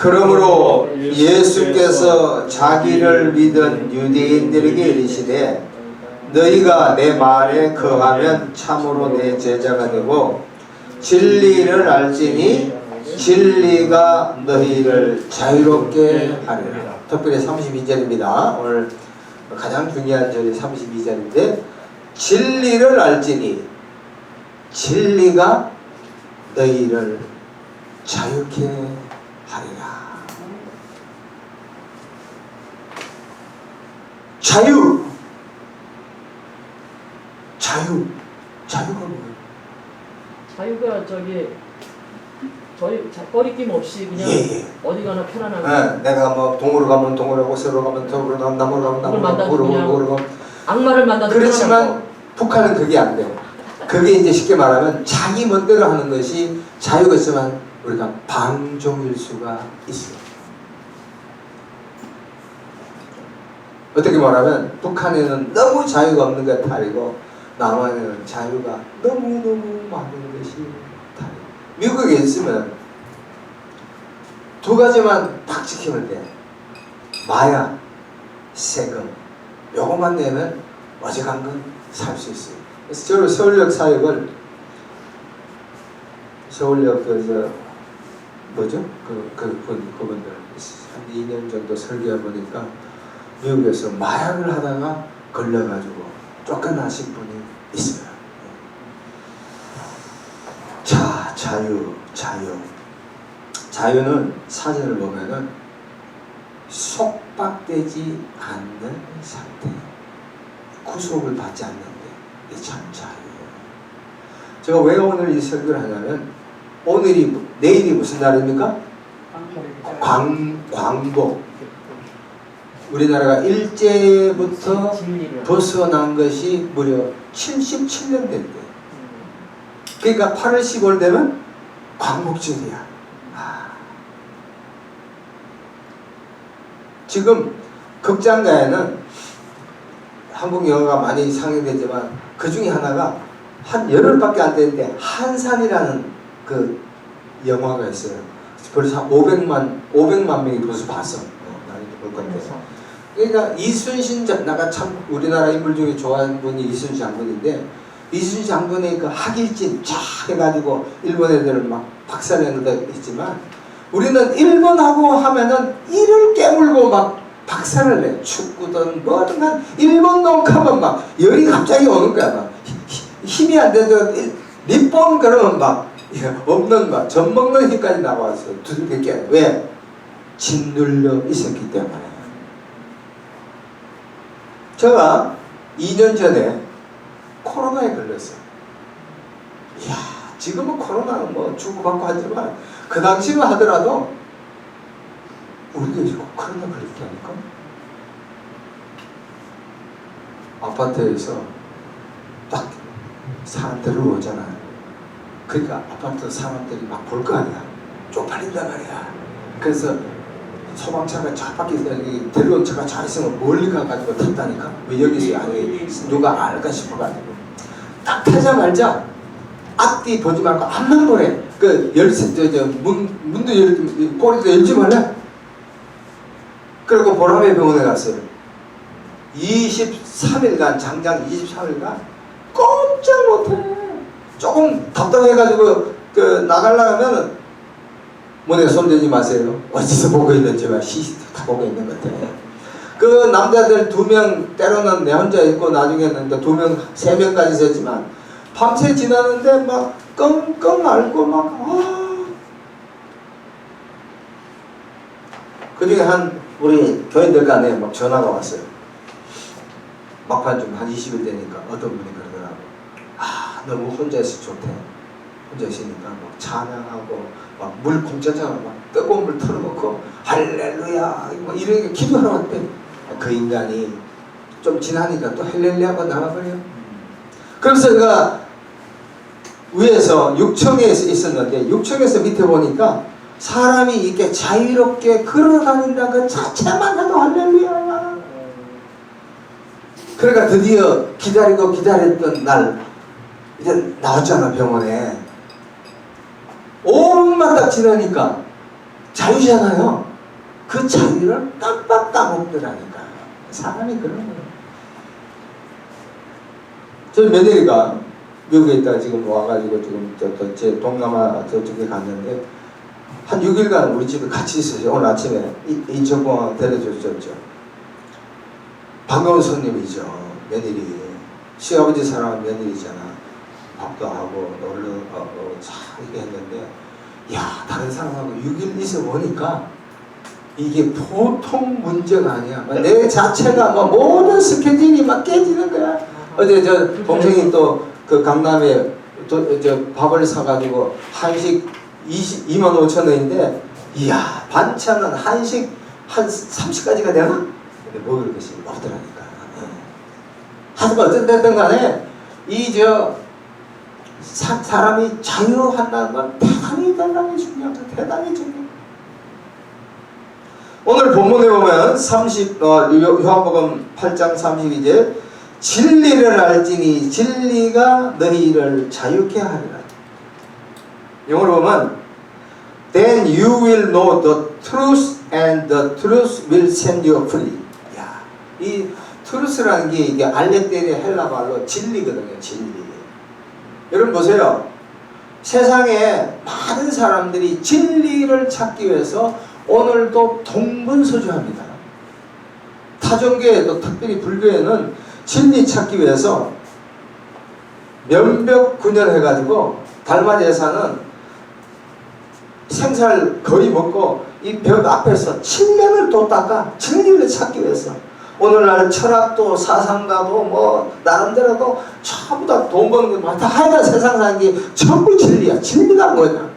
그러므로 예수께서 자기를 믿은 유대인들에게 이르시되 너희가 내 말에 거하면 참으로 내 제자가 되고 진리를 알지니 진리가 너희를 자유롭게 하리라. 특별히 32절입니다. 오늘 가장 중요한 절이 32절인데 진리를 알지니 진리가 너희를 자유케 하리라. 자유가 뭐예요? 자유가 저희 거리낌 없이 그냥 어디 가나 편안하게. 내가 뭐 동으로 가면 동으로 가고 서로 가면 서로 가고 남으로 가면 남으로 가고 악마를 만나도 그렇지만 북한은 그게 안 돼요. 그게 이제 쉽게 말하면 자기 멋대로 하는 것이 자유가 있지만 우리가 방종일 수가 있어요. 어떻게 말하면 북한에는 너무 자유가 없는 게 탈이고 남한에는 자유가 너무너무 많은 것이 탈이고 미국에 있으면 두 가지만 딱 지키면 돼. 마약, 세금 요것만 내면 어지간한 건 살 수 있어요. 그래서 저를 서울역 사역을 서울역 그분들 한 2년 정도 설교해 보니까 미국에서 마약을 하다가 걸려가지고 쫓겨나신 분이 있어요. 자, 자유는 사전을 보면은 속박되지 않는 상태, 구속을 받지 않는데 이게 참 자유예요. 제가 왜 오늘 이 설교를 하냐면 내일이 무슨 날입니까? 광복. 우리나라가 일제부터 벗어난 것이 무려 77년 됐대. 그러니까 8월 15일 되면 광복절이야. 지금 극장가에는 한국 영화가 많이 상영되지만 그 중에 하나가 한 열흘밖에 안 되는데 한산이라는 그 영화가 있어요. 벌써 500만 명이 벌써 봤어. 나는 볼 건데. 그러니까 이순신 나가 참 우리나라 인물 중에 좋아하는 분이 이순신 장군인데 이순신 장군의 그 학일진 쫙 해가지고 일본 애들을 막 박살내는 데 있지만 우리는 일본하고 하면은 이를 깨물고 막 박살을 내. 축구든 뭐든 일본 놈 가면 막 열이 갑자기 오는 거야. 막 힘이 안 돼도 니폰 그러면 막 없는 막 젖먹는 힘까지 나와서 두들겨 깨. 왜? 짓눌려 있었기 때문에. 제가 2년 전에 코로나에 걸렸어요. 이야, 지금은 코로나는 뭐 주고받고 하지만 그 당시만 하더라도 우리가 지금 코로나 걸렸다니까. 아파트에서 딱 사람들을 오잖아요. 그러니까 아파트 사람들이 막 볼 거 아니야. 쪽팔린단 말이야. 그래서 소방차가 저 밖에서 데려온 차가 잘 있으면 멀리 가가지고 탔다니까. 왜 여기서 아니 누가 알까 싶어가지고 딱 타자마자 앞뒤 보지 말고 앞만 보래. 그 문도 꼬리도 열지 말래. 그리고 보람의 병원에 갔어요. 23일간 장장 23일간 꼼짝 못해. 조금 답답해가지고 나가려고 하면 문에 손대지 마세요. 어디서 보고 있는지 막 CCTV 다 보고 있는 것 같아. 그 남자들 2명 때로는 내 혼자 있고 나중에는 2명 3명까지 있었지만 밤새 지나는데 막 끙끙 앓고 막 그중에 우리 교인들 간에 막 전화가 왔어요. 막판 좀 한 20일 되니까 어떤 분이 그러더라고. 너무 혼자 있어 좋대. 혼자 있으니까 막 찬양하고 막 물 공짜처럼 막 뜨거운 물 틀어놓고 할렐루야 막 이렇게 기도하러 왔대. 그 인간이 좀 지나니까 또 할렐루야가 나와버려. 그래서 그가 위에서 6층에 있었는데 6층에서 밑에 보니까 사람이 이렇게 자유롭게 걸어다닌다는 것 자체만 해도 할렐루야. 그러니까 드디어 기다렸던 날 이제 나왔잖아. 병원에 5분만 딱 지나니까 자유잖아요. 그 자유를 깜빡 까먹더라니까. 사람이 그런 거예요. 저희 며느리가 미국에 있다가 지금 와가지고 지금 제 동남아 저쪽에 갔는데 한 6일간 우리 집에 같이 있었어요. 오늘 아침에 인천공항 데려줬죠. 반가운 손님이죠. 며느리. 시아버지 사랑하는 며느리잖아. 밥도 하고 놀러 이렇게 했는데 야, 다른 사람하고 6일 있어 보니까 이게 보통 문제가 아니야. 내 자체가 막 모든 스케줄이 막 깨지는 거야. 어제 저 동생이 또 그 강남에 저 밥을 사가지고 한식 250,000원인데 이야, 반찬은 한식 한 30가지가 되나? 근데 먹을 것이 없더라니까. 하지만 어쨌든 됐든 간에 사람이 자유한다는 건 대단히 중요하다. 대단히 중요해. 오늘 본문에 보면 요한복음 8장 32절 진리를 알지니 진리가 너희를 자유케 하리라. 영어로 보면 Then you will know the truth and the truth will set you free. 야, 이 truth라는 게 이게 알레테리 헬라 말로 진리거든요. 진리. 여러분 보세요. 세상에 많은 사람들이 진리를 찾기 위해서 오늘도 동분서주합니다. 타종교에도 특별히 불교에는 진리 찾기 위해서 면벽 군연해가지고 달마제사는 생사를 거의 먹고 이 벽 앞에서 7년을 또 닦아 진리를 찾기 위해서. 오늘날 철학도 사상가도 뭐 나름대로도 전부 다 돈 버는 거 다 하여간 세상 사는 게 전부 진리야. 진리가 뭐냐?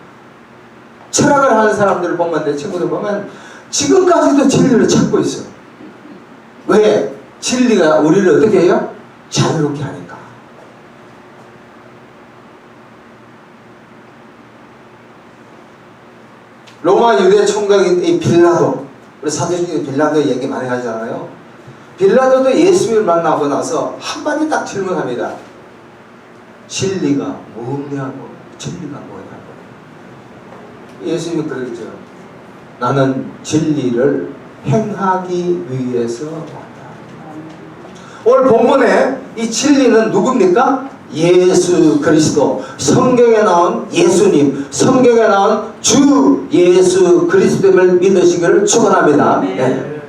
철학을 하는 사람들을 보면, 내 친구들 보면 지금까지도 진리를 찾고 있어. 왜? 진리가 우리를 어떻게 해요? 자유롭게 하니까. 로마 유대 총각인 이 빌라도, 우리 사도행 중에 빌라도 얘기 많이 하잖아요. 빌라도도 예수님을 만나고 나서 한마디 딱 질문합니다. 진리가 뭐냐고. 진리가 뭐냐고. 예수님이 그러죠. 나는 진리를 행하기 위해서 왔다. 오늘 본문에 이 진리는 누굽니까? 예수 그리스도. 성경에 나온 예수님, 성경에 나온 주 예수 그리스도를 믿으시기를 축원합니다. 네.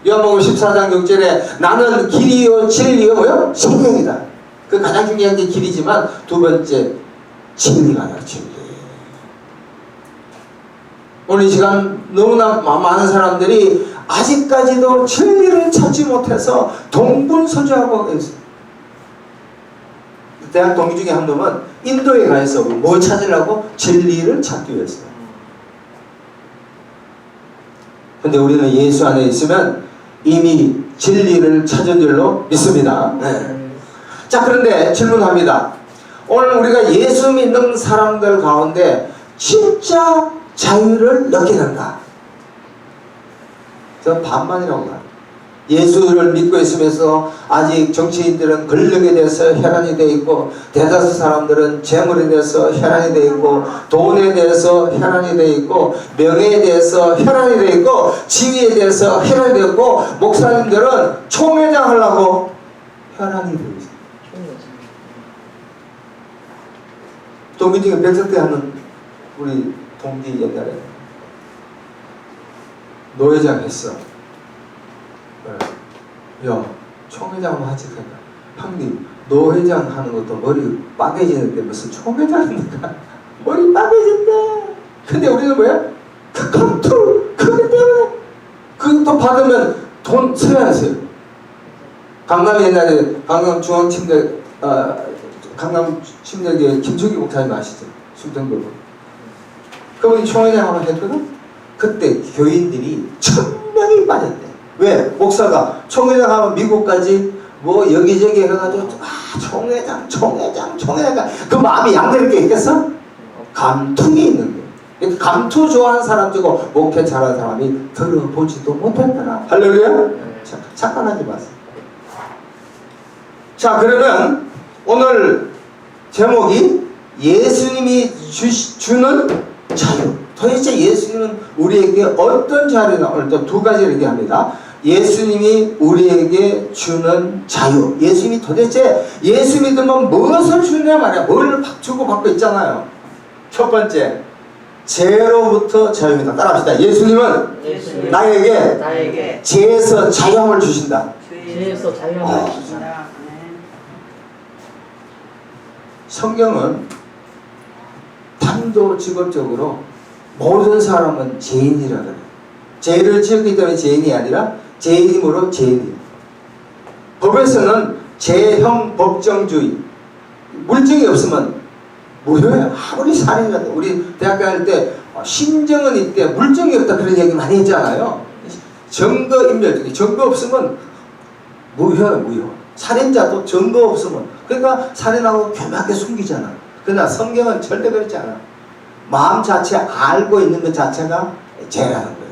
요한복음 14장 6절에 나는 길이요 진리요 뭐요? 생명이다. 그 가장 중요한 게 길이지만 두 번째 진리가 아니라 진리. 오늘 이 시간 너무나 많은 사람들이 아직까지도 진리를 찾지 못해서 동분서주하고 있어요. 대학 동기 중에 한 놈은 인도에 가 있어. 뭘 찾으려고? 진리를 찾기 위해서. 근데 우리는 예수 안에 있으면 이미 진리를 찾은 줄로 믿습니다. 네. 자, 그런데 질문합니다. 오늘 우리가 예수 믿는 사람들 가운데 진짜 자유를 느끼는가? 저는 반반이라고 봐요. 예수를 믿고 있으면서 아직 정치인들은 권력에 대해서 혈안이 되어 있고, 대다수 사람들은 재물에 대해서 혈안이 되어 있고, 돈에 대해서 혈안이 되어 있고, 명예에 대해서 혈안이 되어 있고, 지위에 대해서 혈안이 되어 있고, 목사님들은 총회장 하려고 혈안이 되어 있어요. 동기 중에 백석대 하는 우리 동기 옛날에 노회장 했어. 야, 총회장 한번 하지. 형님, 노회장 하는 것도 머리 빠개지는데 무슨 총회장입니까? 머리 빠개진대. 근데 우리는 뭐야? 그 감투 그것 때문에 그것도 받으면 돈 써야지. 강남 옛날에 강남 중앙침대 강남 침대교회 김종기 목사님 아시죠? 순천교회. 그분이 총회장 한번 했거든. 그때 교인들이 1000명이 빠졌대. 왜? 목사가 총회장 하면 미국까지 뭐 여기저기 해가지고 총회장 그 마음이 양대롭게 있겠어? 감투에 있는 거예요. 감투 좋아하는 사람 주고 목회 잘하는 사람이 들어보지도 못했더라. 할렐루야? 자, 착각하지 마세요. 자, 그러면 오늘 제목이 예수님이 주는 자유. 도대체 예수님은 우리에게 어떤 자유나 오늘 또 두 가지를 얘기합니다. 예수님이 우리에게 주는 자유. 예수님이 도대체 예수 믿으면 무엇을 주냐 말이야. 뭘 주고 받고 있잖아요. 첫 번째, 죄로부터 자유입니다. 따라합시다. 예수님은 나에게 죄에서 자유함을 주신다. 죄에서 자유함을 주신다. 성경은 단도직입적으로 모든 사람은 죄인이라 그래요. 죄를 지었기 때문에 죄인이 아니라 죄인이므로 죄인이에요. 법에서는 죄형 법정주의, 물증이 없으면 무효야. 아무리 살인이라도. 우리 대학 다닐 때 심정은 있대 물증이 없다 그런 얘기 많이 했잖아요. 증거인멸, 증거 없으면 무효야, 무효. 살인자도 증거 없으면, 그러니까 살인하고 교묘하게 숨기잖아. 그러나 성경은 절대 그렇지 않아. 마음 자체 알고 있는 것 자체가 죄라는 거예요.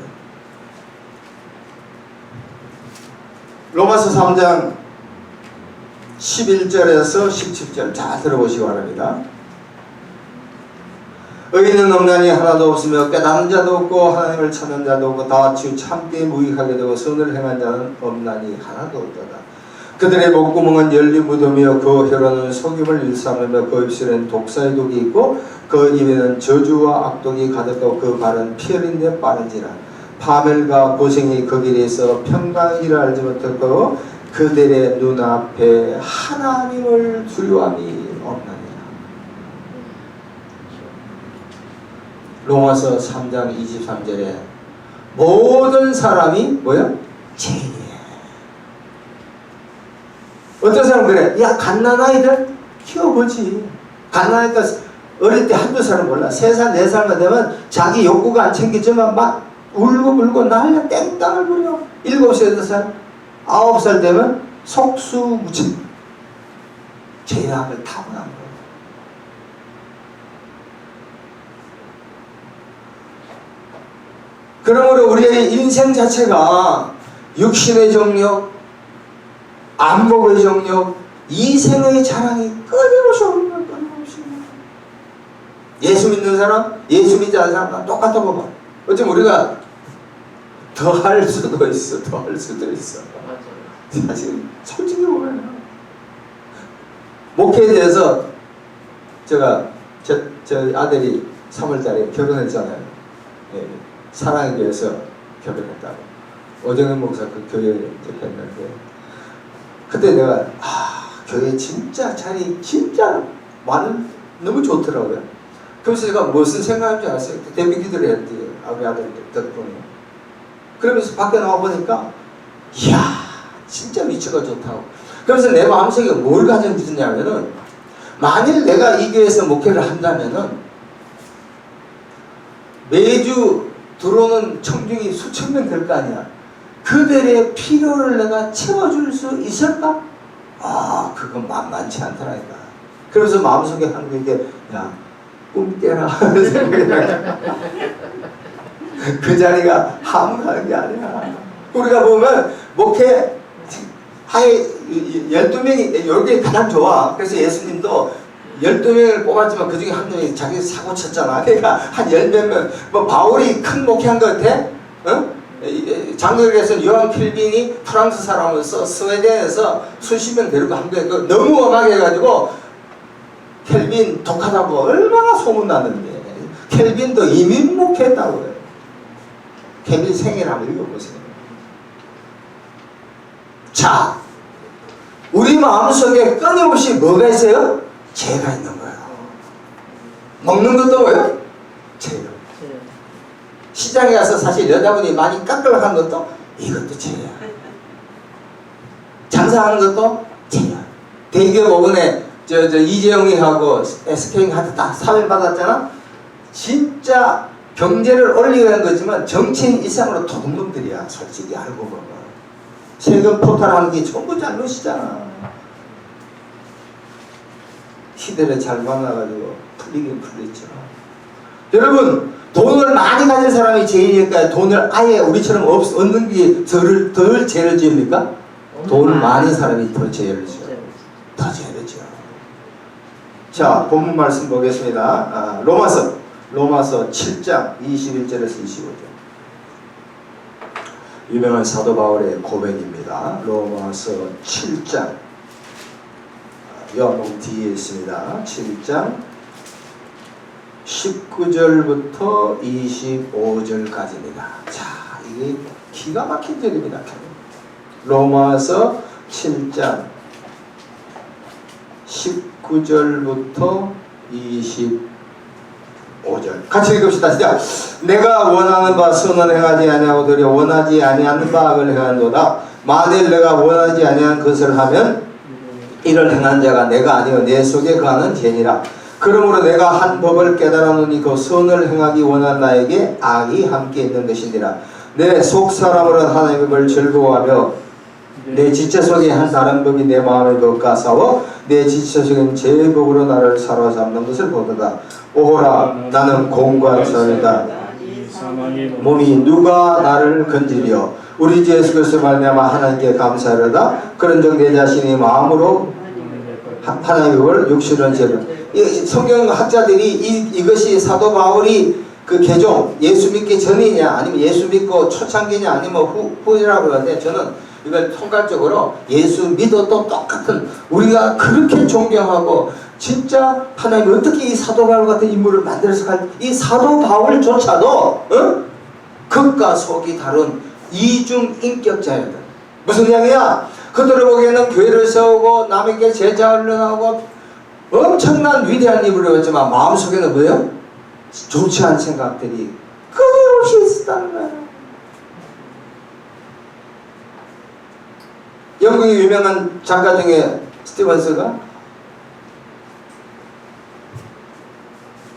로마서 3장 11절에서 17절 잘 들어보시기 바랍니다. 의인은 없나니 하나도 없으며 깨닫는 자도 없고 하나님을 찾는 자도 없고 다 같이 참되 무익하게 되고 선을 행한 자는 없나니 하나도 없도다. 그들의 목구멍은 열린 무덤이요 그 혀로는 속임을 일삼으며 그 입술에는 독사의 독이 있고 그 입에는 저주와 악독이 가득하고 그 발은 피 흘린 빠른지라. 파멸과 고생이 그 길에서 평강이라 알지 못하고 그들의 눈앞에 하나님을 두려움이 없나니라. 로마서 3장 23절에 모든 사람이 뭐야? 죄인이야. 어떤 사람은 그래. 야, 갓난아이들 키워보지. 갓난아이들 어릴 때 한두 살은 몰라. 3살, 4살만 되면 자기 욕구가 안 챙기지만 막 울고 난리야 땡땅을 부려. 7살, 8살, 9살 되면 속수무책. 죄악을 타고난 거야. 그러므로 우리의 인생 자체가 육신의 정력, 안목의 정력, 이생의 자랑이 끊임없이 오는 거야. 끊임없이. 예수 믿는 사람, 예수 믿지 않는 사람과 똑같다고 봐. 어쩌면 우리가 더 할 수도 있어. 더 할 수도 있어. 사실 솔직히 보면 목회에 대해서 제가 저 아들이 3월달에 결혼했잖아요. 예, 사랑의 교회에서 결혼했다고. 오정현 목사 그 교회에 했는데 그때 내가 교회 진짜 자리 진짜 너무 좋더라고요. 그래서 제가 무슨 생각인지 알았어요. 데뷔 기도를 했지. 우리 아들 덕분에. 그러면서 밖에 나와 보니까 이야 진짜 위치가 좋다고. 그래서 내 마음속에 뭘 가져주냐면은 만일 내가 이 교회에서 목회를 한다면은 매주 들어오는 청중이 수천 명 될 거 아니야. 그들의 필요를 내가 채워줄 수 있을까? 그건 만만치 않더라니까. 그래서 마음속에 하는 게 야, 꿈 깨라. 그 자리가 함가는 게 아니야. 우리가 보면 목회 하에 12명이 여기 가장 좋아. 그래서 예수님도 12명을 뽑았지만 그 중에 한 명이 자기 사고 쳤잖아. 그러니까 한 10몇 명. 뭐 바울이 큰 목회한 것 같아? 어? 장로교에서 요한 켈빈이 프랑스 사람으로서 스웨덴에서 수십 명 데리고 한 거예요. 너무 엄하게 해가지고 켈빈 독하다고 얼마나 소문났는데 켈빈도 이민 목회했다고 해요. 켈빈 생애를 한번 읽어보세요. 자, 우리 마음속에 끊임없이 뭐가 있어요? 죄가 있는 거예요. 먹는 것도 뭐예요? 죄요. 시장에 가서 사실 여자분이 많이 깎으려고 하는 것도 이것도 죄야. 장사하는 것도 죄야. 대기업 5분에 이재용이 하고 SK한테 다 사면받았잖아. 진짜 경제를 올리려는 거지만 정치인 이상으로 도둑놈들이야. 솔직히 알고 보면. 세금 포탈하는 게 전부 잘못이잖아. 시대를 잘 만나가지고 풀리긴 풀렸죠. 여러분 돈을 많이 가진 사람이 죄인일까요? 돈을 아예 우리처럼 얻는 게 덜 죄를 지습니까? 돈을 많은 사람이 더 죄를 지어요. 더 죄를 지어요. 자, 본문 말씀 보겠습니다. 로마서 로마서 7장 21절에서 25절. 유명한 사도 바울의 고백입니다. 로마서 7장 요한복음 뒤에 있습니다. 7장 19절부터 25절까지입니다. 자, 이게 기가 막힌 절입니다. 로마서 7장 19절부터 25절 같이 읽읍시다. 시작. 내가 원하는 바 선을 행하지 아니하고도리 원하지 아니하는 바 악을 행하노라. 만일 내가 원하지 아니한 것을 하면 이를 행한 자가 내가 아니요 내 속에 거하는 죄니라. 그러므로 내가 한 법을 깨달았노니 그 선을 행하기 원한 나에게 악이 함께 있는 것이니라. 내 속 사람으로는 하나님의 법을 즐거워하며 내 지체 속에 한 다른 법이 내 마음에 더욱 싸워 내 지체 속엔 제 법으로 나를 사로잡는 것을 보도다. 오호라 나는 공고한 사람이다. 몸이 누가 나를 건지려. 우리 주 예수 그리스도 말미암아 하나님께 감사하려다. 그런즉 내 자신이 마음으로 하나님의 법을 육신은 죄를. 성경 학자들이 이것이 사도 바울이 그 개종 예수 믿기 전이냐 아니면 예수 믿고 초창기냐 아니면 후이라고 하는데 저는 이걸 통괄적으로 예수 믿어도 똑같은 우리가 그렇게 존경하고 진짜 하나님이 어떻게 이 사도 바울 같은 인물을 만들어서 갈 이 사도 바울조차도 겉과 속이 다른 이중 인격자였다. 무슨 이야기야? 그들을 보기에는 교회를 세우고 남에게 제자 훈련하고 엄청난 위대한 인물을 했지만 마음속에는 뭐예요? 좋지 않은 생각들이 끊임없이 있었다는 거야. 영국의 유명한 작가 중에 스티븐스가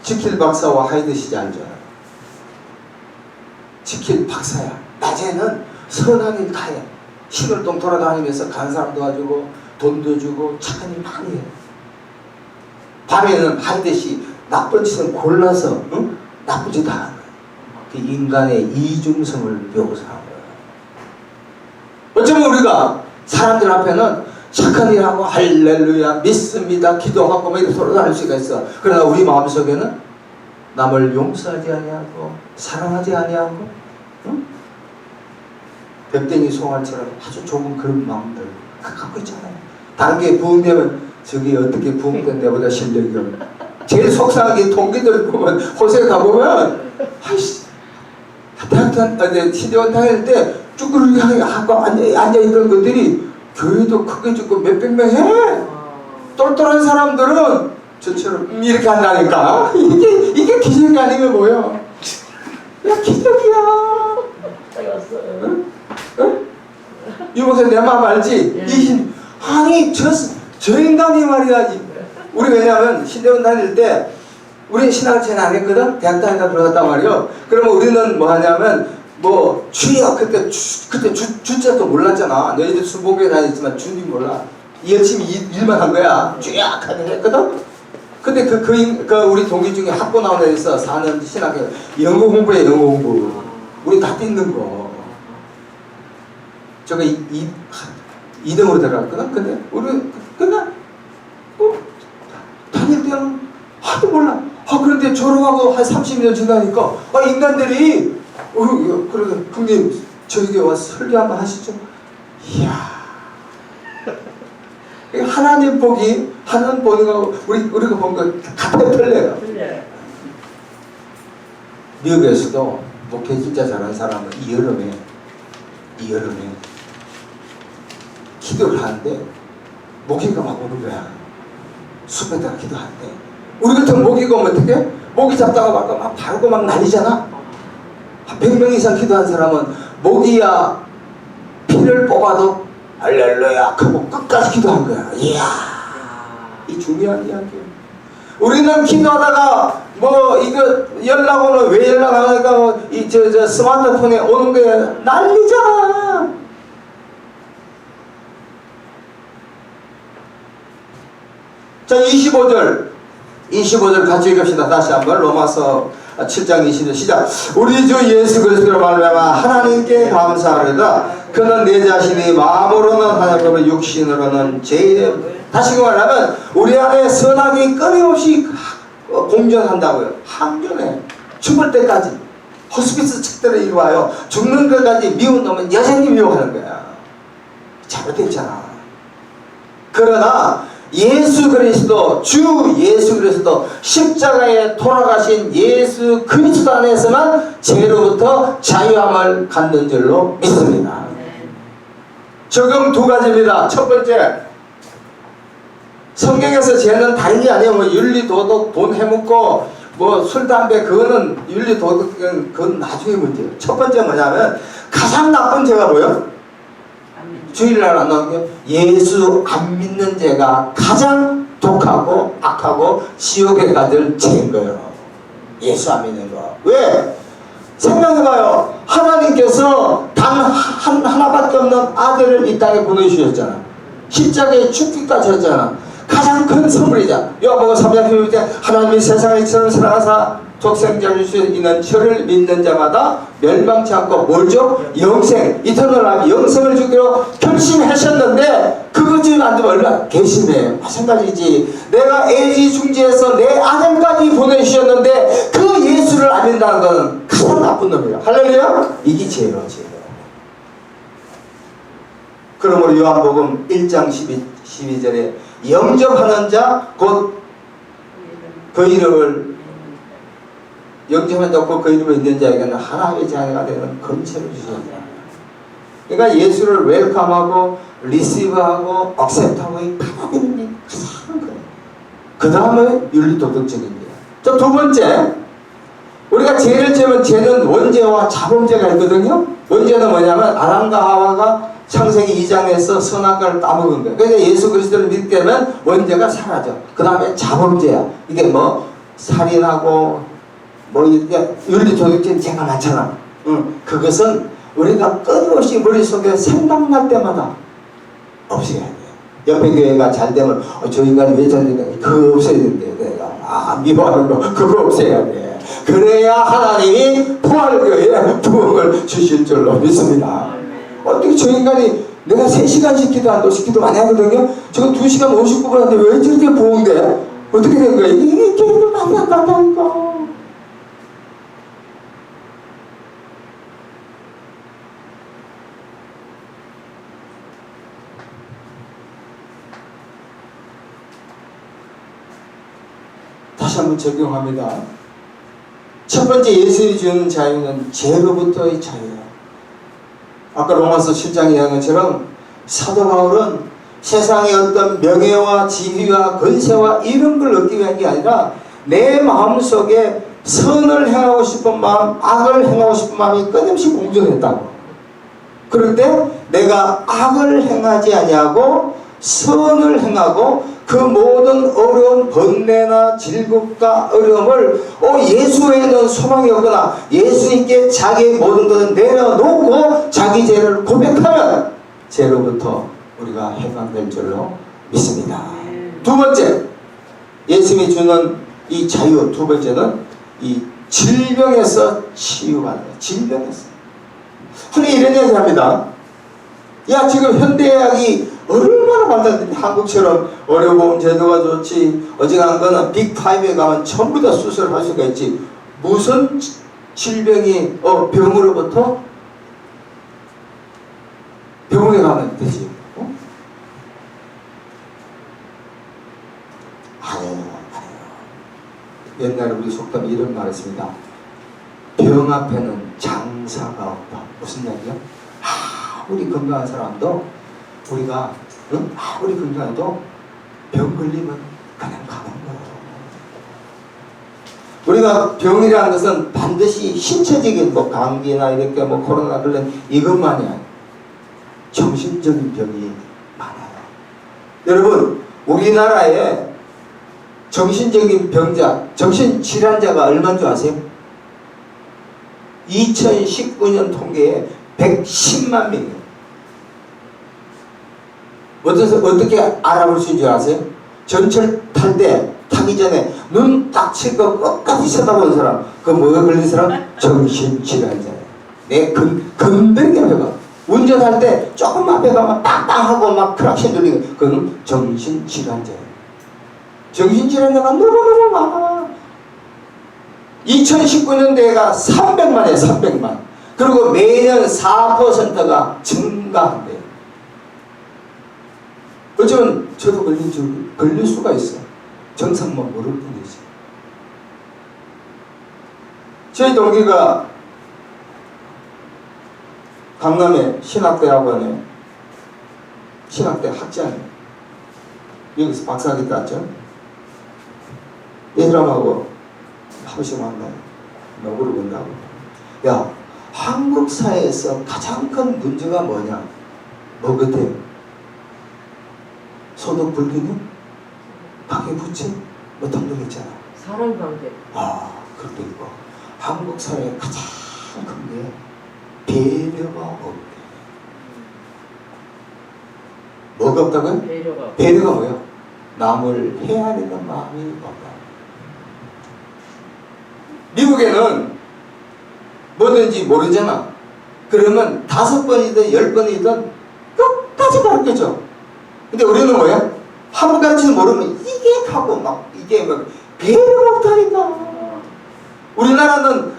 지킬 박사와 하이드 씨 알죠? 지킬 박사야. 낮에는 선한 일 다 해. 시골동 돌아다니면서 간 사람 도와주고 돈도 주고 착한 일 많이 해. 밤에는 하이드 씨 나쁜 짓은 골라서 나쁜 짓 다 하는 거야. 그 인간의 이중성을 묘사한 거야. 어쩌면 우리가 사람들 앞에는 착한 일하고 할렐루야 믿습니다 기도하고 막 이렇게 돌아다닐 수가 있어. 그러나 우리 마음속에는 남을 용서하지 아니하고 사랑하지 아니하고 백댕이 송아처럼 아주 좁은 그런 마음들 갖고 있잖아요. 다른 게 부흥되면 저기 어떻게 부흥된 데보다 실력이 없네. 제일 속상하게 동기들 보면 호세 가보면 아이씨 시대원 다닐 때 쭈그르게 하고 앉아있던 것들이 교회도 크게 짓고 몇백 명 해. 똘똘한 사람들은 저처럼 이렇게 한다니까. 이게 기적이 아니면 뭐야? 야 기적이야. 응? 유목사 내 마음 알지? 아니 저 인간이 말이야. 우리 왜냐면 신대원 다닐 때 우리는 신학을 잘 안 했거든. 대학 다니다 들어갔단 말이요. 그러면 우리는 뭐 하냐면 뭐 주여 그때 주자도 몰랐잖아. 너희들 수복에 다녔지만 주님 몰라. 열심히 일만 한 거야. 주여 하는 했거든. 근데 그 우리 동기 중에 학부 나온 애 있어. 4년 신학에 영어 공부해. 영어 공부. 우리 다 뜯는 거. 저거 2등으로 들어갔거든. 근데 우리 그냥 다닐 때는 하도 몰라. 그런데 졸업하고 한 30년 지나니까 인간들이 그러게 형님 저에게 와서 설교 한번 하시죠. 이야 하나님 보기 하나님 보는 거하고 우리가 본 거 같은 틀려요. 미국에서도 목회 진짜 잘하는 사람은 이 여름에 기도를 하는데 모기가 막 오는 거야. 숲에다가 기도하는데 우리 같은 모기가 오면 어떡해? 모기 잡다가 막 바르고 막 난리잖아. 한 100명 이상 기도한 사람은 모기야 피를 뽑아도 할렐루야 하고 끝까지 기도한 거야. 이야 이 중요한 이야기야. 우리는 기도하다가 뭐 이거 연락 오면 왜 연락 안 하니까 뭐 저 스마트폰에 오는 거야. 난리잖아. 자 25절 같이 읽읍시다. 다시 한번 로마서 7장 20절 시작. 우리 주 예수 그리스도로 말미암아 하나님께 감사하리다. 그는 내 자신이 마음으로는 하나님의 육신으로는 다시 말하면 우리 안에 선악이 끊임없이 공존한다고요. 항존해. 죽을 때까지 호스피스 책대로 이루어요. 죽는 것까지 미운 놈은 여전히 미워하는 거야. 잘못했잖아. 그러나 예수 그리스도, 주 예수 그리스도, 십자가에 돌아가신 예수 그리스도 안에서만 죄로부터 자유함을 갖는 줄로 믿습니다. 적용 두 가지입니다. 첫 번째, 성경에서 죄는 다른 게 아니에요. 뭐 윤리, 도덕, 돈 해먹고 뭐 술, 담배, 그거는 윤리, 도덕은 그건 나중에 문제예요. 첫 번째 뭐냐면 가장 나쁜 죄가 뭐예요? 주일날 안 나온 게 예수 안 믿는 죄가 가장 독하고 악하고 지옥에 가들 죄인 거예요. 예수 안 믿는 거. 왜? 생각해봐요. 하나님께서 단 하나밖에 없는 아들을 이 땅에 보내주셨잖아. 십자가에 죽기까지 했잖아. 가장 큰 선물이자. 요한복음 3장 16절 하나님이 세상을 이처럼 사랑하사 독생자를 주시는 저를 믿는 자마다 멸망치 않고 뭘죠? 영생, 이터널 라이프, 영생을 주기로 결심하셨는데 그것 좀 안 되면 얼마나 괘씸해. 마찬가지지. 내가 애지중지해서 내 아들까지 보내주셨는데 그 예수를 안 믿는다는 것은 가장 나쁜 놈이에요. 할렐루야? 이게 죄예요, 죄. 그러므로 요한복음 1장 12절에 영접하는 자 곧 그 이름을 영접한 자 곧 그 이름을 믿는 자에게는 하나님의 자녀가 되는 권세를 주셨다. 그러니까 예수를 웰컴하고 리시브하고 억셉트하고 받아들이는 게 가장 그래요. 그 다음에 윤리도덕적인 거예요. 자, 두 번째, 우리가 죄를 지으면 죄는 원죄와 자범죄가 있거든요. 원죄는 뭐냐면 아담과 하와가 창세기 2장에서 선악과를 따먹은 거예요. 그래서 예수 그리스도를 믿게 되면 원죄가 사라져. 그 다음에 자범죄야. 이게 뭐 살인하고 뭐 이렇게 윤리도덕적인 죄가 많잖아. 그것은 우리가 끊임없이 머릿속에 생각날 때마다 없애야 돼요. 옆에 교회가 잘 되면 저 인간이 왜 잘 되냐, 그거 없애야 된대. 내가 미워하는 거 그거 없애야 돼. 그래야 하나님이 부활교회에 부흥을 주실 줄로 믿습니다. 어떻게 저 인간이 내가 3시간씩 기도한다고 기도 많이 하거든요. 저거 2시간 59분 하는데 왜 저렇게 부흥돼? 어떻게 된 거야? 이게 교회를 많이 안 간다니까. 다시 한번 적용합니다. 첫 번째 예수님이 주는 자유는 죄로부터의 자유예요. 아까 로마서 7장에 이야기한 것처럼 사도 바울은 세상의 어떤 명예와 지위와 권세와 이런 걸 얻기 위한 게 아니라 내 마음속에 선을 행하고 싶은 마음, 악을 행하고 싶은 마음이 끊임없이 공존했다고. 그럴 때 내가 악을 행하지 아니하고 선을 행하고 그 모든 어려운 번뇌나 질곡과 어려움을 예수 외에는 소망이 없거나 예수님께 자기의 모든 것을 내려놓고 자기 죄를 고백하면 죄로부터 우리가 해방될 줄로 믿습니다. 두 번째, 예수님이 주는 이 자유, 두 번째는 이 질병에서 치유받는 거예요. 질병에서. 흔히 이런 얘기 합니다. 야, 지금 현대의학이 얼마나 발달됐는데 한국처럼 의료보험 제도가 좋지, 어지간한 거는 빅5에 가면 전부 다 수술할 수가 있지. 무슨 질병이 병으로부터 병원에 가면 되지. 아니에요. 옛날에 우리 속담에 이런 말 했습니다. 병 앞에는 장사가 없다. 무슨 얘기야? 우리 건강한 사람도 우리가 아무리 건강해도 병 걸리면 그냥 가는 거예요. 우리가 병이라는 것은 반드시 신체적인 뭐 감기나 이렇게 뭐 코로나 걸린 이것만이 아니에요. 정신적인 병이 많아요. 여러분, 우리나라에 정신적인 병자, 정신질환자가 얼마인 줄 아세요? 2019년 통계에 110만 명이에요. 어떻게 알아볼 수 있는 줄 아세요? 전철 탈 때 타기 전에 눈 딱 치고 끝까지 쳐다보는 사람, 그 뭐가 걸린 사람? 정신질환자예요. 내 건드리게 배가 운전할 때 조금 앞에 가면 빵빵하고 막 크락션 돌리고, 그건 정신질환자예요. 정신질환자가 너무너무 많아. 2019년도에가 300만이에요. 300만. 그리고 매년 4%가 증가한대요. 어쩌면 저도 걸릴 수가 있어. 정상만 모를 뿐이지. 저희 동기가 강남의 신학대학원에 신학대 학장이에요. 여기서 박사학위 땄죠. 이 사람하고 하루씩 만나요. 뭐를 본다고. 야, 한국 사회에서 가장 큰 문제가 뭐냐? 뭐 같아요? 소득 불균형? 가계부채? 뭐 등등 있잖아. 사람관계. 아, 그것도 있고. 한국 사회의 가장 큰 게 배려가 없대. 뭐가 없다고요? 배려가. 배려가 뭐예요? 남을 헤아리는 마음이 없다. 미국에는 뭐든지 모르잖아. 그러면 5번이든 10번이든 끝까지 가르쳐줘. 근데 우리는 뭐야? 한 번 가르치면 모르면 이게 하고 막 이게 막 배려가 없다니까. 우리나라는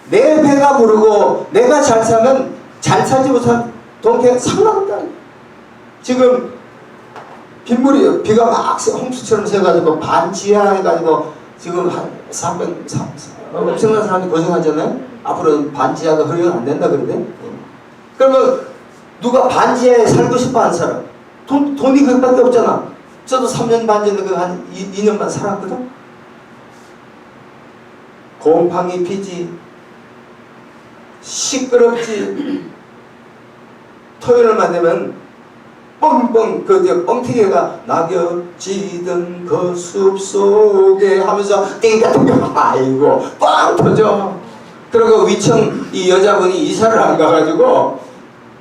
내 배가 부르고 내가 잘 사면 잘 살지 못한 동태 상관없다. 지금 빗물이 비가 막 홍수처럼 새가지고 반지하 해가지고 지금 한 330 엄청난 사람이 고생하잖아요. 앞으로 반지하가 허용 안 된다 그러대. 그러면 누가 반지하에 살고 싶어 하는 사람? 돈이 그것밖에 없잖아. 저도 3년 반 전에 한 2년만 살았거든. 곰팡이 피지, 시끄럽지. 토요일만 되면 뻥뻥 뻥튀기가 낙엽 지던 그 숲속에 하면서 띵까띵까 아이고 빵 터져. 그리고 위층 이 여자분이 이사를 안 가가지고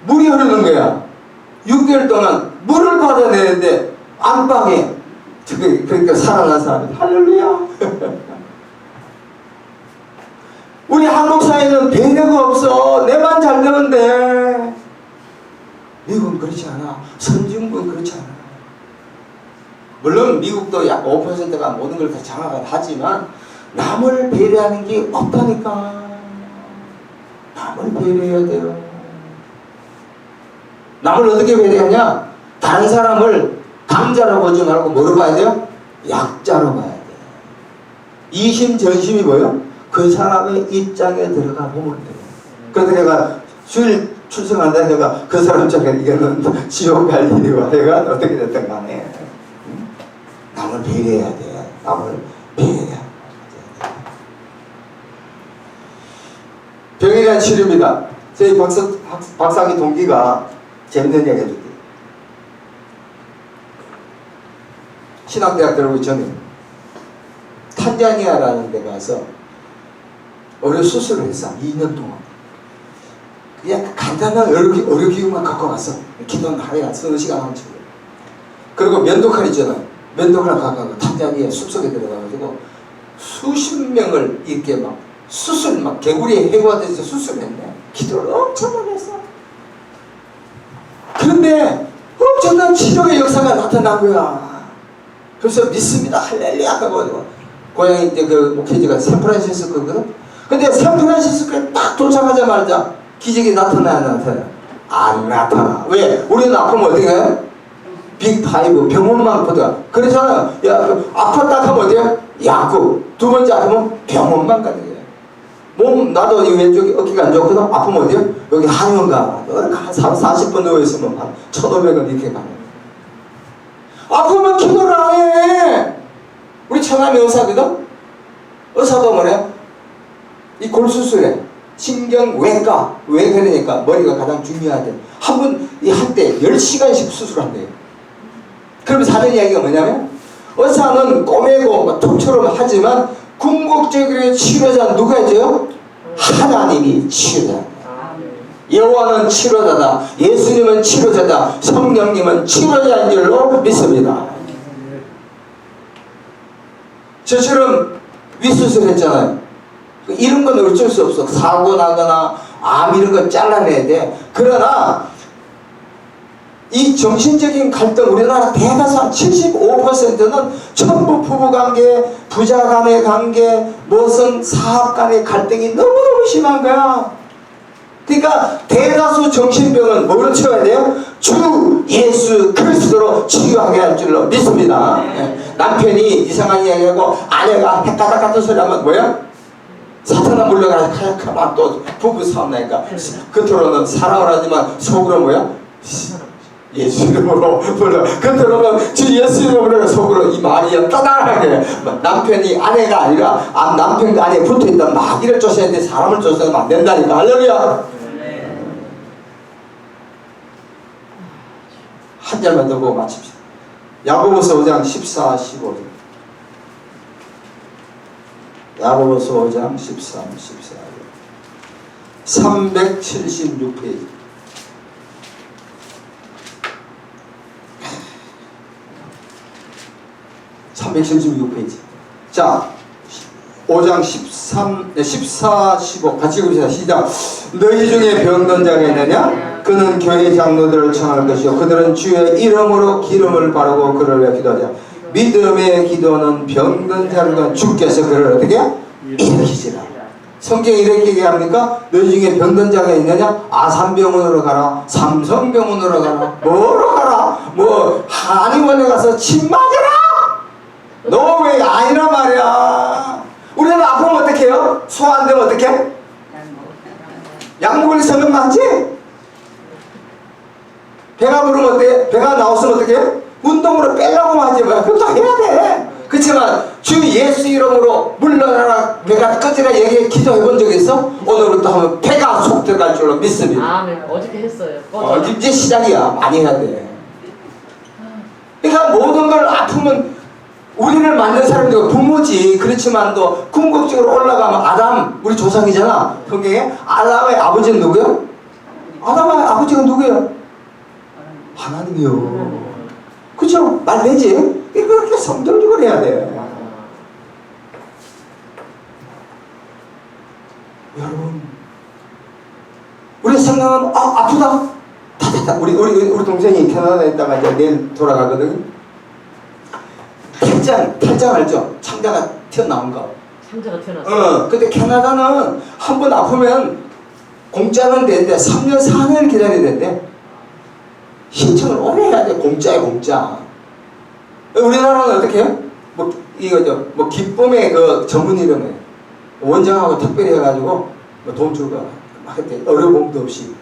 물이 흐르는 거야. 6개월 동안 물을 받아내는데 안방에 그러니까 살아난 사람이 할렐루야. 우리 한국 사회는 배려가 없어. 내만 잘 되면 돼. 미국은 그렇지 않아. 선진국은 그렇지 않아. 물론 미국도 약 5%가 모든 걸 다 장악을 하지만 남을 배려하는 게 없다니까. 남을 배려해야 돼요. 남을 어떻게 배려하냐? 다른 사람을 강자로 보지 말고 뭐로 봐야 돼요? 약자로 봐야 돼요. 이심전심이 뭐예요? 그 사람의 입장에 들어가 보면 돼요. 그래서 내가 주일 출석한다 내가 그 사람 쪽에 이거는 지옥 갈 일이고 내가 어떻게 됐든 간에 남을 배려해야 돼. 남을 배려해야 돼. 병에 대한 치료입니다. 저희 박사학위 동기가 재밌는 얘기 해줄게요. 신학대학 들어오기 전에 탄자니아라는 데 가서 의료 수술을 했어. 2년 동안. 그냥 간단한 의료기구만 갖고 갔어. 기도는 하루에 서너 시간 하면 치고. 그리고 면도칼 있잖아요. 면도칼 갖고 탄자니아 숲속에 들어가가지고 수십 명을 이렇게 막 수술, 막 개구리 해고하듯이 수술했네. 기도를 엄청 많이 했어. 그런데 엄청난 치료의 역사가 나타난 거야. 그래서 믿습니다. 할렐루야 하고 고향이 이제 그 목회지가 샌프란시스코거든. 근데 샌프란시스코에 딱 도착하자마자 기적이 나타나야 나타나? 안 나타나. 왜? 우리는 아프면 어디 가요? 빅5 병원만 보다. 그래서 야 아팠다 하면 어디야? 약국. 두 번째 아프면 병원만 가는 거야. 몸 나도 이 왼쪽이 어깨가 안 좋거든. 아프면 어디야? 여기 한의원 가. 한 40분 누워있으면 한 1,500원 이렇게 가는 거야. 아프면 기도를 안 해. 우리 처남이 의사거든? 의사도 뭐래? 이 골수술에 신경외과. 왜 그러니까 머리가 가장 중요하대. 한 번 할 때 10시간씩 수술한대요. 그럼 사는 이야기가 뭐냐면 의사는 꼬매고 톡처럼 하지만 궁극적으로 치료자는 누가 해줘요? 하나님이 치료자. 여호와는 치료자다. 예수님은 치료자다. 성령님은 치료자인 줄로 믿습니다. 저처럼 위수술 했잖아요. 이런 건 어쩔 수 없어. 사고 나거나 암 이런 거 잘라내야 돼. 그러나 이 정신적인 갈등, 우리나라 대다수 75%는 전부 부부관계, 부자 간의 관계, 무슨 사업 간의 갈등이 너무너무 심한 거야. 그러니까 대다수 정신병은 뭐로 치워야 돼요? 주 예수 그리스도로 치유하게 할 줄로 믿습니다. 남편이 이상한 이야기하고 아내가 헷가닥 같은 소리 하면 뭐야? 사탄아 물러가라 하면 또 부부 싸움 나니까 겉으로는 사랑을 하지만 속으로 뭐야? 예수 이름으로 불러. 겉으로는 주 예수 이름으로 속으로 이 말이 따단하게 남편이 아내가 아니라 남편과 아내에 붙어있던 마귀를 쫓아야 돼. 사람을 쫓아서는 안 된다니까. 할렐루야. 한 절만 더 보고 마칩시다. 야고보서 5장 14, 15절. 야고보서 5장 13, 14절. 376페이지. 자, 5장 14, 15 같이 읽읍시다. 시작. 너희 중에 병든 자가 있느냐? 그는 교회 장로들을 청할 것이요 그들은 주의 이름으로 기름을 바르고 그를 위해 기도하자. 믿음의 기도는 병든 자를 주께서 그를 어떻게? 일으키시라. 성경이 이렇게 얘기합니까? 너희 중에 병든 자가 있느냐? 아산병원으로 가라, 삼성병원으로 가라, 뭐로 가라, 뭐 한의원에 가서 침 맞아라. 너 왜 아니란 말이야. 우리는 아프면 어떻게 해요? 소화 안 되면 어떻게 해? 약 먹을 생각 많지? 배가 부르면 어때? 배가 나왔으면 어떻게 해? 운동으로 빼려고 하지 마. 그것도 해야 돼. 그렇지만 주 예수 이름으로 물러나라 배가 꺼지라 얘기 기도해 본 적 있어? 오늘부터 하면 배가 속 들어갈 줄로 믿습니다. 아멘. 어저께 했어요. 이제 시작이야. 많이 해야 돼. 그러니까 모든 걸 아프면 우리를 만든 사람도 부모지. 그렇지만도 궁극적으로 올라가면 아담 우리 조상이잖아. 성경에 아담의 아버지는 누구야? 아담의 아버지가 누구야? 하나님이요. 그죠? 말 되지? 그렇게 성경적으로 해야 돼. 여러분, 우리 생각은 아프다. 우리 동생이 캐나다에 있다가 이제 내일 돌아가거든. 탈장 알죠? 창자가 튀어나온 거. 창자가 튀어나왔어. 근데 캐나다는 한 번 아프면 공짜는 되는데 3년 4년을 기다려야 된대. 신청을 오래 해야 돼. 공짜야 공짜. 우리나라는 어떻게 해요? 뭐 이거죠. 뭐 기쁨의 그 전문 이름에 원장하고 특별히 해가지고 뭐 돈 주고 막 했대. 어려움도 없이.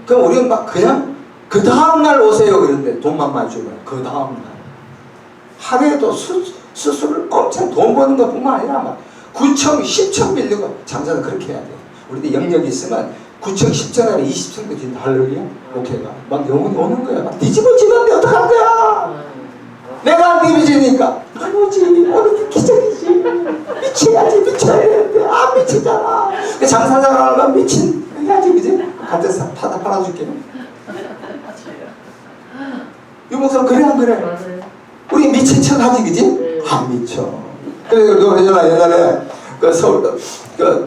그럼 우리는 막 그냥 그 다음날 오세요 그런데 돈만 많이 주고 그 다음날. 하루에도 수술을 엄청 돈 버는 것 뿐만 아니라 막 9천, 10천 빌리고 장사는 그렇게 해야 돼. 우리도 영역이 있으면 9천, 10천 안에 20천도 진다. 할렐루야. 오케이가 막 영혼이 오는 거야. 막 뒤집어지는데 어떡할 거야. 내가 안 뒤집어지니까 아니지. 오늘 기적이지. 미쳐야지. 미쳐야 되는데 안 미치잖아. 그 장사장하면 미친 해야지. 그지? 같은 파다 팔아줄게. 유목사님 그래 안 그래? 맞아요. 우리 미친 척 하지, 그지? 안 미쳐. 그래, 너 옛날에 그 서울, 산에